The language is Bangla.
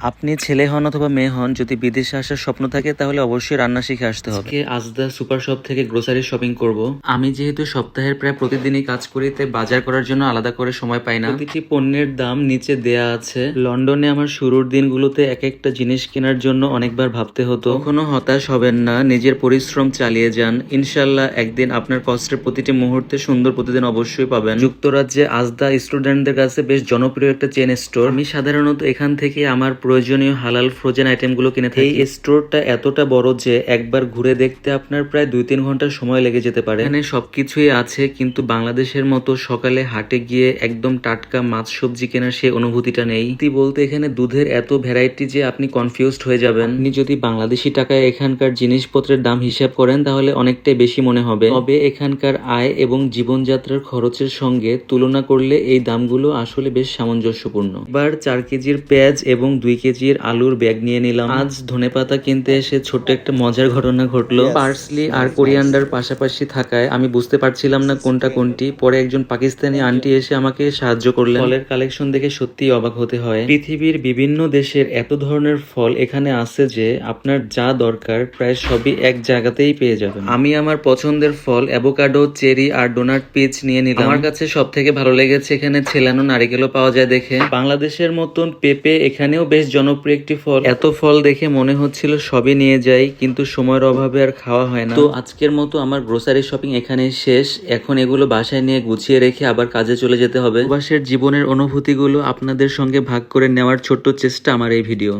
আপনি ছেলে হন অথবা মেয়ে হন, যদি বিদেশে আসার স্বপ্ন থাকে তাহলে অবশ্যই রান্না শিখে আসতে হবে। আজকে আজদা সুপার শপ থেকে গ্রোসারি শপিং করব। আমি যেহেতু সপ্তাহের প্রায় প্রতিদিনই কাজ করি, তাই বাজার করার জন্য আলাদা করে সময় পাই না। প্রতিটি পণ্যের দাম নিচে দেয়া আছে। লন্ডনে আমার শুরুর দিনগুলোতে এক একটা জিনিস কেনার জন্য অনেকবার ভাবতে হতো। কখনো হতাশ হবেন না, নিজের পরিশ্রম চালিয়ে যান, ইনশাল্লাহ একদিন আপনার কষ্টের প্রতিটি মুহূর্তে সুন্দর প্রতিদিন অবশ্যই পাবেন। যুক্তরাজ্যে আজদা স্টুডেন্টদের কাছে বেশ জনপ্রিয় একটা চেন স্টোর। আমি সাধারণত এখান থেকে আমার প্রয়োজনীয় হালাল ফ্রোজেন আইটেমগুলো কিনে থাকি। এই স্টোরটা এতটা বড় যে একবার ঘুরে দেখতে আপনার প্রায় 2-3 ঘন্টা সময় লেগে যেতে পারে। এখানে সবকিছুই আছে, কিন্তু বাংলাদেশের মতো সকালে হাটে গিয়ে একদম টাটকা মাছ সবজি কেনার সেই অনুভূতিটা নেই। বলতে এখানে দুধের এত ভ্যারাইটি যে আপনি কনফিউজড হয়ে যাবেন। আপনি যদি বাংলাদেশি টাকায় এখানকার জিনিসপত্রের দাম হিসাব করেন তাহলে অনেকটাই বেশি মনে হবে। তবে এখানকার আয় এবং জীবনযাত্রার খরচের সঙ্গে তুলনা করলে এই দামগুলো আসলে বেশ সামঞ্জস্যপূর্ণ। এবার 4 কেজির পেঁয়াজ এবং 2 কেজির আলুর ব্যাগ নিয়ে নিলাম। আজ ধনেপাতা কিনতে এসে ছোট্ট একটা মজার ঘটনা ঘটলো। পার্সলি আর কোরিয়ান্ডার পাশাপাশি থাকায় আমি বুঝতে পারছিলাম না কোনটা কোনটি। পরে একজন পাকিস্তানি আন্টি এসে আমাকে সাহায্য করলেন। ফলের কালেকশন দেখে সত্যিই অবাক হতে হয়। পৃথিবীর বিভিন্ন দেশের এত ধরনের ফল এখানে আছে যে আপনার যা দরকার প্রায় সবই এক জায়গাতেই পেয়ে যাবেন। আমি আমার পছন্দের ফল অ্যাভোকাডো, চেরি আর ডোনাট পিচ নিয়ে নিলাম। আমার কাছে সব থেকে ভালো লেগেছে এখানে ছেলানো নারিকেলও পাওয়া যায় দেখে। বাংলাদেশের মতন পেঁপে এখানেও বেশ জনপ্রিয় একটি ফল। এত ফল দেখে মনে হচ্ছিল সবই নিয়ে যাই, কিন্তু সময়ের অভাবে আর খাওয়া হয় না। তো আজকের মতো আমার গ্রোসারি শপিং এখানেই শেষ। এখন এগুলো বাসায় নিয়ে গুছিয়ে রেখে আবার কাজে চলে যেতে হবে। প্রবাসের জীবনের অনুভূতিগুলো আপনাদের সঙ্গে ভাগ করে নেওয়ার ছোট্ট চেষ্টা আমার এই ভিডিও।